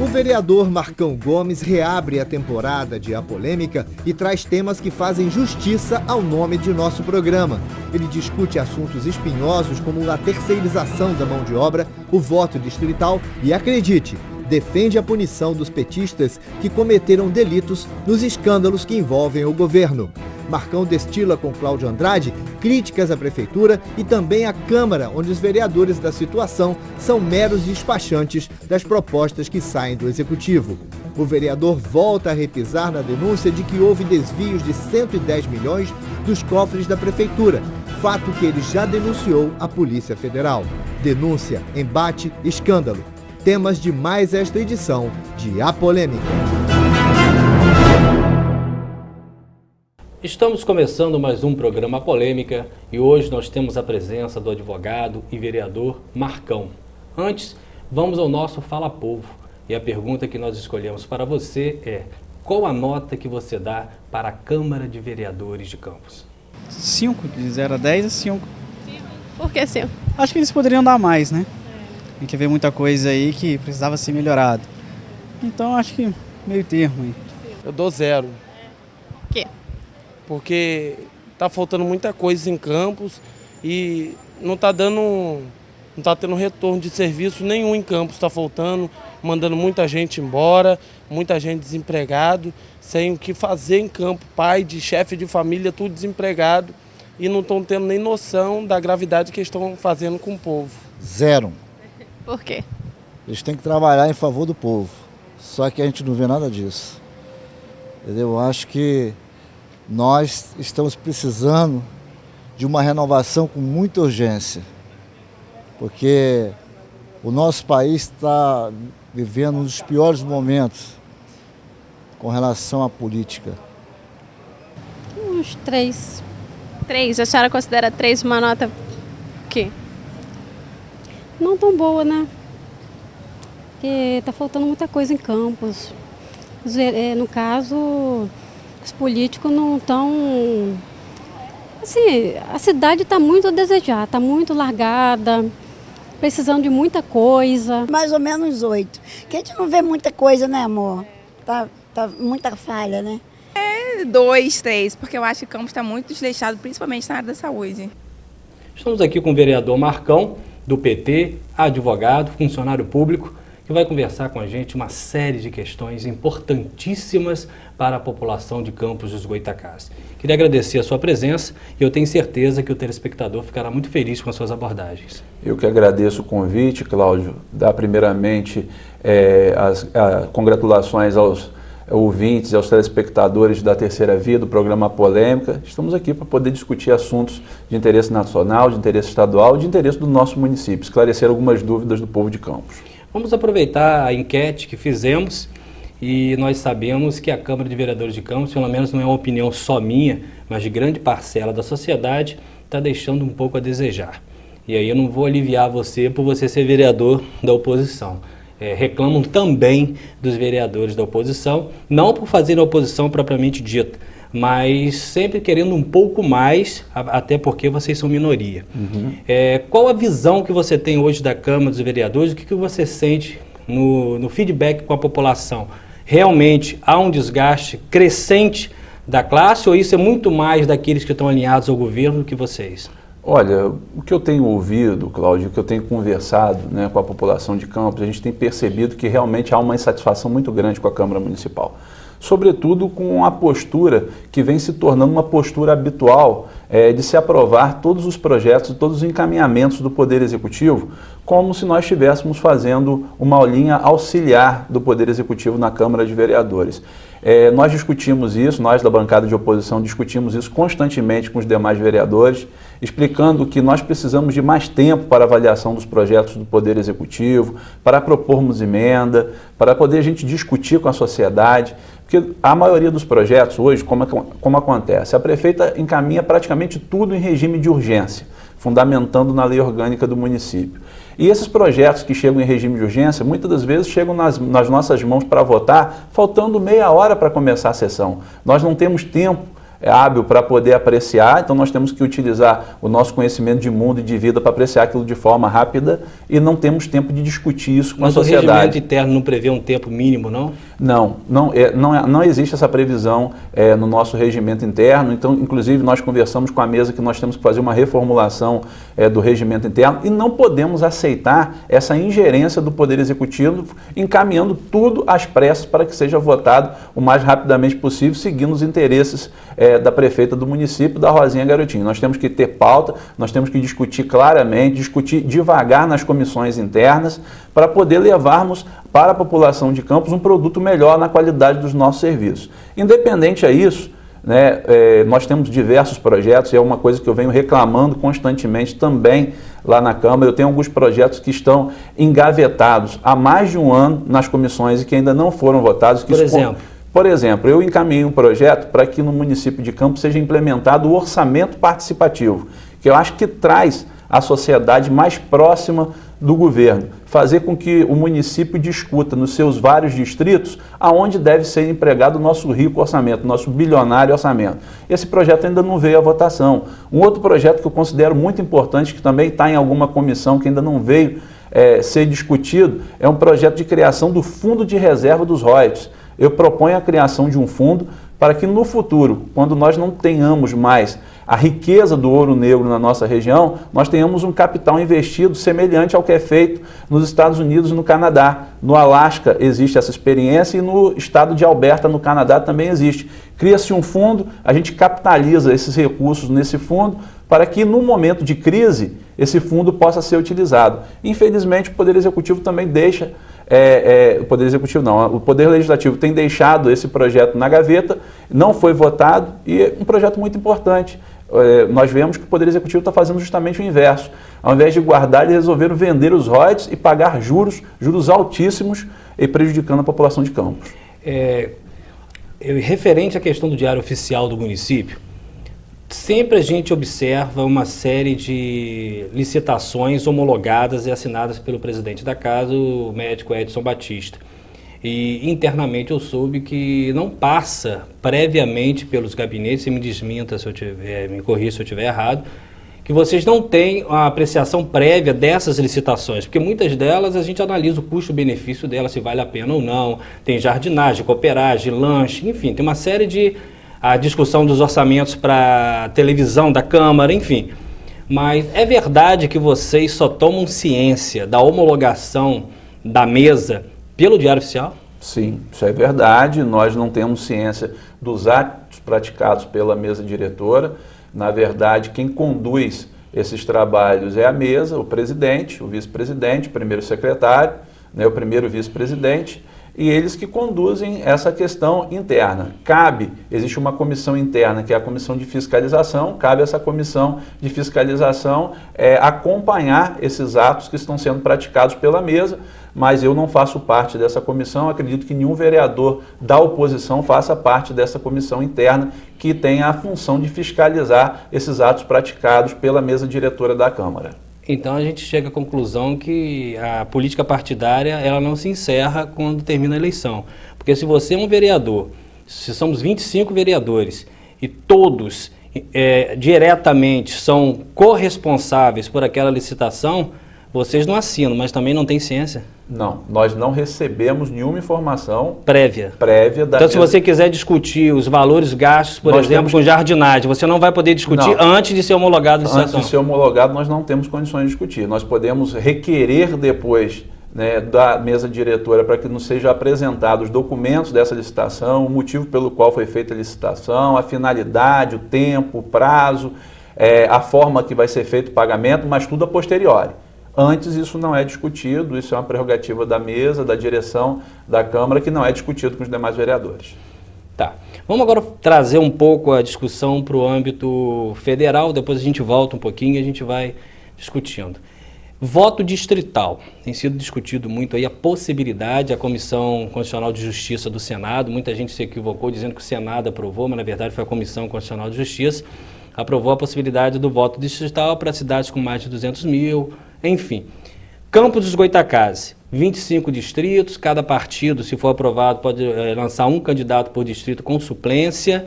O vereador Marcão Gomes reabre a temporada de A Polêmica e traz temas que fazem justiça ao nome de nosso programa. Ele discute assuntos espinhosos como a terceirização da mão de obra, o voto distrital e, acredite, defende a punição dos petistas que cometeram delitos nos escândalos que envolvem o governo. Marcão destila com Cláudio Andrade críticas à prefeitura e também à Câmara, onde os vereadores da situação são meros despachantes das propostas que saem do Executivo. O vereador volta a repisar na denúncia de que houve desvios de 110 milhões dos cofres da prefeitura, fato que ele já denunciou à Polícia Federal. Denúncia, embate, escândalo. Temas de mais esta edição de A Polêmica. Estamos começando mais um programa Polêmica e hoje nós temos a presença do advogado e vereador Marcão. Antes, vamos ao nosso Fala Povo e a pergunta que nós escolhemos para você é: qual a nota que você dá para a Câmara de Vereadores de Campos? 5, de 0 a 10 é 5. Por que 5? Acho que eles poderiam dar mais, né? A gente vê muita coisa aí que precisava ser melhorado. Então acho que meio termo aí. Eu dou 0. Por quê? Porque tá faltando muita coisa em Campos e não tá tendo retorno de serviço nenhum em Campos, tá faltando, mandando muita gente embora, muita gente desempregado, sem o que fazer em Campo, pai de chefe de família, tudo desempregado e não estão tendo nem noção da gravidade que estão fazendo com o povo. 0. Por quê? Eles têm que trabalhar em favor do povo, só que a gente não vê nada disso. Entendeu? Eu acho que nós estamos precisando de uma renovação com muita urgência, porque o nosso país está vivendo um dos piores momentos com relação à política. Uns 3. 3? A senhora considera 3 uma nota o quê? Não tão boa, né? Porque tá faltando muita coisa em Campos. No caso, os políticos não estão... Assim, a cidade está muito a desejar, está muito largada, precisando de muita coisa. Mais ou menos 8. Que a gente não vê muita coisa, né, amor? Tá muita falha, né? 2, 3, porque eu acho que Campos está muito desleixado, principalmente na área da saúde. Estamos aqui com o vereador Marcão, do PT, advogado, funcionário público, que vai conversar com a gente uma série de questões importantíssimas para a população de Campos dos Goytacazes. Queria agradecer a sua presença e eu tenho certeza que o telespectador ficará muito feliz com as suas abordagens. Eu que agradeço o convite, Cláudio. Dar primeiramente as congratulações aos ouvintes e aos telespectadores da Terceira Via, do programa Polêmica. Estamos aqui para poder discutir assuntos de interesse nacional, de interesse estadual, de interesse do nosso município, esclarecer algumas dúvidas do povo de Campos. Vamos aproveitar a enquete que fizemos e nós sabemos que a Câmara de Vereadores de Campos, pelo menos não é uma opinião só minha, mas de grande parcela da sociedade, está deixando um pouco a desejar. E aí eu não vou aliviar você por você ser vereador da oposição. Reclamam também dos vereadores da oposição, não por fazerem a oposição propriamente dita, mas sempre querendo um pouco mais, até porque vocês são minoria. Qual a visão que você tem hoje da Câmara dos Vereadores? O que você sente no feedback com a população? Realmente há um desgaste crescente da classe ou isso é muito mais daqueles que estão alinhados ao governo do que vocês? Olha, o que eu tenho ouvido, Cláudio, o que eu tenho conversado, né, com a população de Campos, a gente tem percebido que realmente há uma insatisfação muito grande com a Câmara Municipal. Sobretudo com a postura que vem se tornando uma postura habitual de se aprovar todos os projetos, todos os encaminhamentos do Poder Executivo, como se nós estivéssemos fazendo uma aulinha auxiliar do Poder Executivo na Câmara de Vereadores. Nós discutimos isso, nós da bancada de oposição discutimos isso constantemente com os demais vereadores, explicando que nós precisamos de mais tempo para avaliação dos projetos do Poder Executivo, para propormos emenda, para poder a gente discutir com a sociedade, porque a maioria dos projetos hoje, como acontece, a prefeita encaminha praticamente tudo em regime de urgência, fundamentando na lei orgânica do município. E esses projetos que chegam em regime de urgência, muitas das vezes chegam nas nossas mãos para votar, faltando meia hora para começar a sessão. Nós não temos tempo hábil para poder apreciar, então nós temos que utilizar o nosso conhecimento de mundo e de vida para apreciar aquilo de forma rápida e não temos tempo de discutir isso com a sociedade. Mas o regimento interno não prevê um tempo mínimo, não? Não existe essa previsão no nosso regimento interno, então inclusive nós conversamos com a mesa que nós temos que fazer uma reformulação do regimento interno e não podemos aceitar essa ingerência do Poder Executivo encaminhando tudo às pressas para que seja votado o mais rapidamente possível, seguindo os interesses da prefeita do município, da Rosinha Garotinho. Nós temos que ter pauta, nós temos que discutir claramente, discutir devagar nas comissões internas para poder levarmos para a população de Campos um produto melhor na qualidade dos nossos serviços. Independente a isso, né, nós temos diversos projetos e é uma coisa que eu venho reclamando constantemente também lá na Câmara. Eu tenho alguns projetos que estão engavetados há mais de um ano nas comissões e que ainda não foram votados. Por exemplo, eu encaminhei um projeto para que no município de Campos seja implementado o orçamento participativo, que eu acho que traz a sociedade mais próxima do governo, fazer com que o município discuta nos seus vários distritos aonde deve ser empregado o nosso rico orçamento, nosso bilionário orçamento. Esse projeto ainda não veio à votação. Um outro projeto que eu considero muito importante, que também está em alguma comissão, que ainda não veio ser discutido, é um projeto de criação do Fundo de Reserva dos Royalties. Eu proponho a criação de um fundo para que no futuro, quando nós não tenhamos mais a riqueza do ouro negro na nossa região, nós tenhamos um capital investido semelhante ao que é feito nos Estados Unidos e no Canadá. No Alasca existe essa experiência e no estado de Alberta, no Canadá, também existe. Cria-se um fundo, a gente capitaliza esses recursos nesse fundo para que no momento de crise esse fundo possa ser utilizado. Infelizmente o Poder Executivo também deixa o Poder Legislativo tem deixado esse projeto na gaveta, não foi votado e é um projeto muito importante. Nós vemos que o Poder Executivo está fazendo justamente o inverso. Ao invés de guardar, eles resolveram vender os royalties e pagar juros altíssimos e prejudicando a população de Campos. Referente à questão do Diário Oficial do município, sempre a gente observa uma série de licitações homologadas e assinadas pelo presidente da casa, o médico Edson Batista. E internamente eu soube que não passa previamente pelos gabinetes, e me desminta se eu tiver, me corrija se eu estiver errado, que vocês não têm a apreciação prévia dessas licitações, porque muitas delas a gente analisa o custo-benefício delas, se vale a pena ou não, tem jardinagem, cooperagem, lanche, enfim, tem uma série de... a discussão dos orçamentos para televisão da Câmara, enfim. Mas é verdade que vocês só tomam ciência da homologação da mesa pelo Diário Oficial? Sim, isso é verdade. Nós não temos ciência dos atos praticados pela mesa diretora. Na verdade, quem conduz esses trabalhos é a mesa, o presidente, o vice-presidente, o primeiro secretário, né, o primeiro vice-presidente, e eles que conduzem essa questão interna. Existe uma comissão interna, que é a comissão de fiscalização, cabe a essa comissão de fiscalização acompanhar esses atos que estão sendo praticados pela mesa, mas eu não faço parte dessa comissão, acredito que nenhum vereador da oposição faça parte dessa comissão interna, que tem a função de fiscalizar esses atos praticados pela mesa diretora da Câmara. Então a gente chega à conclusão que a política partidária ela não se encerra quando termina a eleição. Porque se você é um vereador, se somos 25 vereadores e todos diretamente são corresponsáveis por aquela licitação, vocês não assinam, mas também não têm ciência? Não, nós não recebemos nenhuma informação prévia da Então, se você quiser discutir os valores gastos, por exemplo, com jardinagem, você não vai poder discutir antes de ser homologado a licitação? Antes de ser homologado, nós não temos condições de discutir. Nós podemos requerer depois, né, da mesa diretora para que nos sejam apresentados os documentos dessa licitação, o motivo pelo qual foi feita a licitação, a finalidade, o tempo, o prazo, a forma que vai ser feito o pagamento, mas tudo a posteriori. Antes isso não é discutido, isso é uma prerrogativa da mesa, da direção da Câmara, que não é discutido com os demais vereadores. Tá. Vamos agora trazer um pouco a discussão para o âmbito federal, depois a gente volta um pouquinho e a gente vai discutindo. Voto distrital. Tem sido discutido muito aí a possibilidade, a Comissão Constitucional de Justiça do Senado, muita gente se equivocou dizendo que o Senado aprovou, mas na verdade foi a Comissão Constitucional de Justiça, aprovou a possibilidade do voto distrital para cidades com mais de 200 mil, enfim. Campos dos Goytacazes, 25 distritos, cada partido, se for aprovado, pode lançar um candidato por distrito com suplência.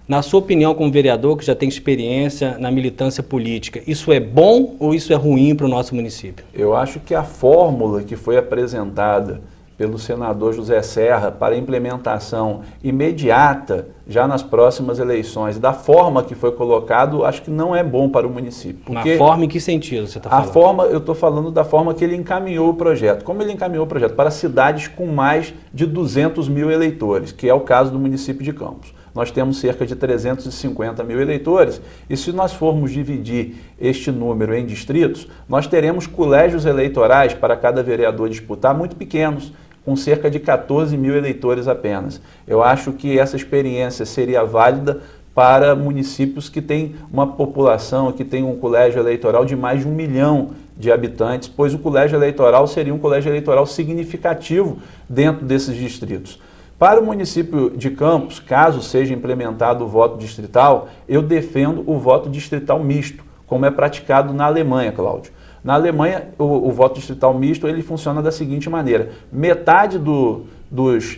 Na sua opinião, como vereador, que já tem experiência na militância política, isso é bom ou isso é ruim para o nosso município? Eu acho que a fórmula que foi apresentada pelo senador José Serra para implementação imediata, já nas próximas eleições, da forma que foi colocado, acho que não é bom para o município. Porque forma em que sentido você está falando? A forma, eu estou falando da forma que ele encaminhou o projeto. Como ele encaminhou o projeto? Para cidades com mais de 200 mil eleitores, que é o caso do município de Campos. Nós temos cerca de 350 mil eleitores e se nós formos dividir este número em distritos, nós teremos colégios eleitorais para cada vereador disputar muito pequenos, com cerca de 14 mil eleitores apenas. Eu acho que essa experiência seria válida para municípios que têm uma população, que têm um colégio eleitoral de mais de 1 milhão de habitantes, pois o colégio eleitoral seria um colégio eleitoral significativo dentro desses distritos. Para o município de Campos, caso seja implementado o voto distrital, eu defendo o voto distrital misto, como é praticado na Alemanha, Cláudio. Na Alemanha, o voto distrital misto ele funciona da seguinte maneira: metade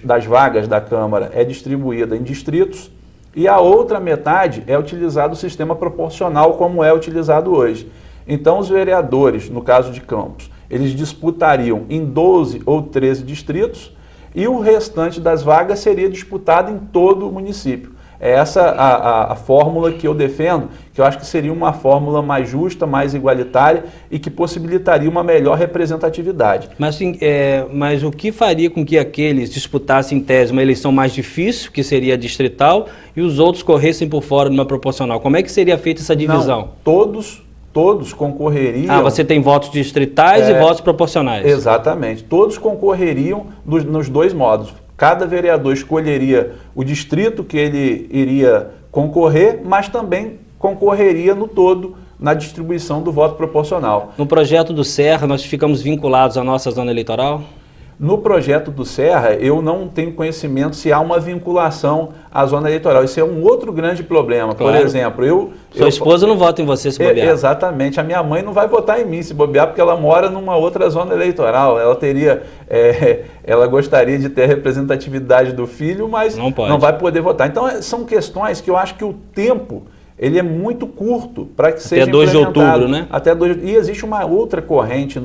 das vagas da Câmara é distribuída em distritos e a outra metade é utilizado o sistema proporcional como é utilizado hoje. Então, os vereadores, no caso de Campos, eles disputariam em 12 ou 13 distritos e o restante das vagas seria disputado em todo o município. É essa a fórmula que eu defendo, que eu acho que seria uma fórmula mais justa, mais igualitária e que possibilitaria uma melhor representatividade. Mas o que faria com que aqueles disputassem em tese uma eleição mais difícil, que seria a distrital, e os outros corressem por fora numa proporcional? Como é que seria feita essa divisão? Não, todos concorreriam... você tem votos distritais e votos proporcionais. Exatamente. Todos concorreriam nos dois modos. Cada vereador escolheria o distrito que ele iria concorrer, mas também concorreria no todo na distribuição do voto proporcional. No projeto do Serra, nós ficamos vinculados à nossa zona eleitoral? No projeto do Serra, eu não tenho conhecimento se há uma vinculação à zona eleitoral. Isso é um outro grande problema. Claro. Por exemplo, Sua esposa não vota em você se bobear. Exatamente. A minha mãe não vai votar em mim se bobear, porque ela mora numa outra zona eleitoral. Ela teria... ela gostaria de ter a representatividade do filho, mas não vai poder votar. Então, são questões que eu acho que o tempo... ele é muito curto para que seja implementado. Até 2 de outubro, né? E existe uma outra corrente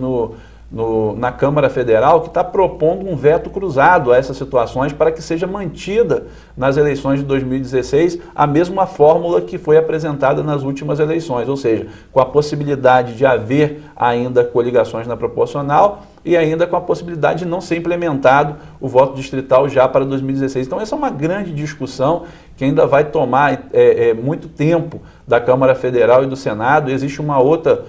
na Câmara Federal que está propondo um veto cruzado a essas situações para que seja mantida nas eleições de 2016 a mesma fórmula que foi apresentada nas últimas eleições, ou seja, com a possibilidade de haver ainda coligações na proporcional e ainda com a possibilidade de não ser implementado o voto distrital já para 2016. Então essa é uma grande discussão que ainda vai tomar muito tempo da Câmara Federal e do Senado. Existe uma outra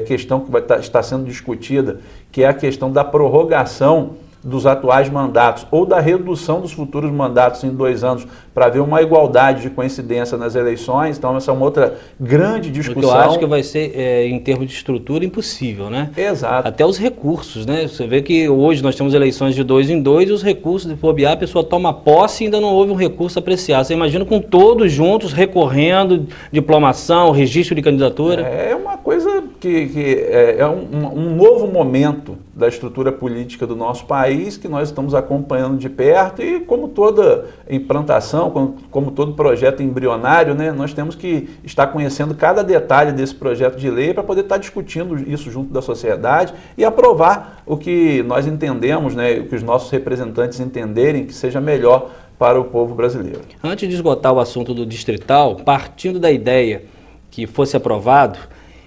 questão que está sendo discutida, que é a questão da prorrogação dos atuais mandatos ou da redução dos futuros mandatos em 2 anos para haver uma igualdade de coincidência nas eleições. Então essa é uma outra grande discussão. Porque eu acho que vai ser, em termos de estrutura, impossível, né? Exato. Até os recursos, né? Você vê que hoje nós temos eleições de 2 em 2 e os recursos de bobear, a pessoa toma posse e ainda não houve um recurso apreciado. Você imagina com todos juntos recorrendo, diplomação, registro de candidatura? É uma coisa que é um novo momento da estrutura política do nosso país, que nós estamos acompanhando de perto e como toda implantação, como todo projeto embrionário, né, nós temos que estar conhecendo cada detalhe desse projeto de lei para poder estar discutindo isso junto da sociedade e aprovar o que nós entendemos, né, o que os nossos representantes entenderem que seja melhor para o povo brasileiro. Antes de esgotar o assunto do distrital, partindo da ideia que fosse aprovado,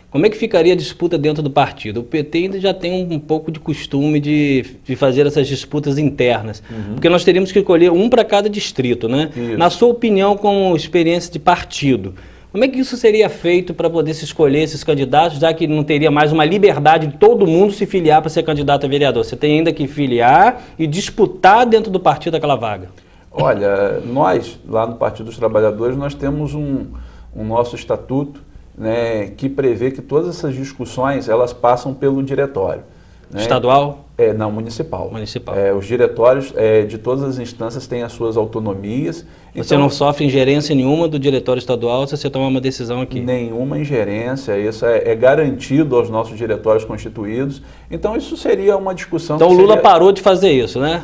como é que ficaria a disputa dentro do partido? O PT ainda já tem um pouco de costume de fazer essas disputas internas, porque nós teríamos que escolher um para cada distrito, né? Isso. Na sua opinião, com experiência de partido, como é que isso seria feito para poder se escolher esses candidatos, já que não teria mais uma liberdade de todo mundo se filiar para ser candidato a vereador? Você tem ainda que filiar e disputar dentro do partido aquela vaga. Olha, nós, lá no Partido dos Trabalhadores, nós temos um nosso estatuto, né, que prevê que todas essas discussões elas passam pelo diretório. né? Estadual? Não, municipal. Municipal. Os diretórios de todas as instâncias têm as suas autonomias. Você não sofre ingerência nenhuma do diretório estadual se você tomar uma decisão aqui? Nenhuma ingerência, isso é garantido aos nossos diretórios constituídos. Então isso seria uma discussão... Então o Lula parou de fazer isso, né?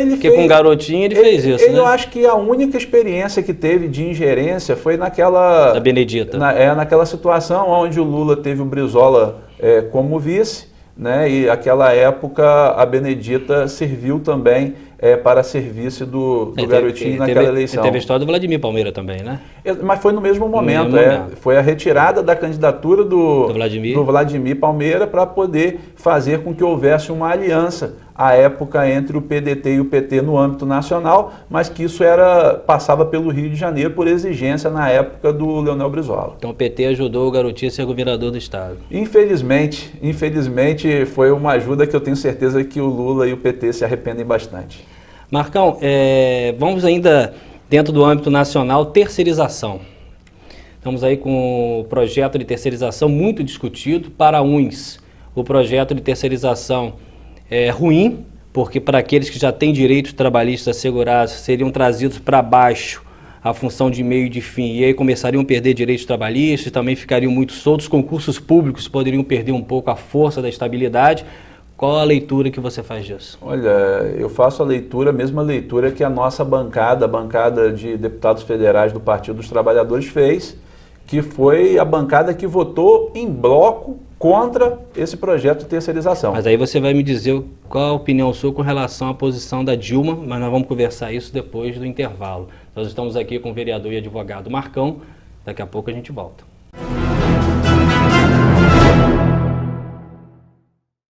Porque com o garotinho ele fez isso, né? Eu acho que a única experiência que teve de ingerência foi naquela... Da Benedita. Naquela situação onde o Lula teve o Brizola como vice, né? E naquela época a Benedita serviu também para serviço do garotinho naquela eleição. Teve a história do Vladimir Palmeira também, né? Mas foi no mesmo momento. Foi a retirada da candidatura do Vladimir Palmeira para poder fazer com que houvesse uma aliança à época entre o PDT e o PT no âmbito nacional, mas que isso passava pelo Rio de Janeiro por exigência na época do Leonel Brizola. Então o PT ajudou o garotinho a ser governador do estado. Infelizmente foi uma ajuda que eu tenho certeza que o Lula e o PT se arrependem bastante. Marcão, vamos ainda dentro do âmbito nacional, terceirização. Estamos aí com o projeto de terceirização muito discutido. Para uns, o projeto de terceirização é ruim, porque para aqueles que já têm direitos trabalhistas assegurados, seriam trazidos para baixo a função de meio e de fim, e aí começariam a perder direitos trabalhistas, também ficariam muito soltos, concursos públicos poderiam perder um pouco a força da estabilidade. Qual a leitura que você faz disso? Olha, eu faço a mesma leitura que a nossa bancada, a bancada de deputados federais do Partido dos Trabalhadores fez, que foi a bancada que votou em bloco contra esse projeto de terceirização. Mas aí você vai me dizer qual a opinião sua com relação à posição da Dilma, mas nós vamos conversar isso depois do intervalo. Nós estamos aqui com o vereador e advogado Marcão, daqui a pouco a gente volta.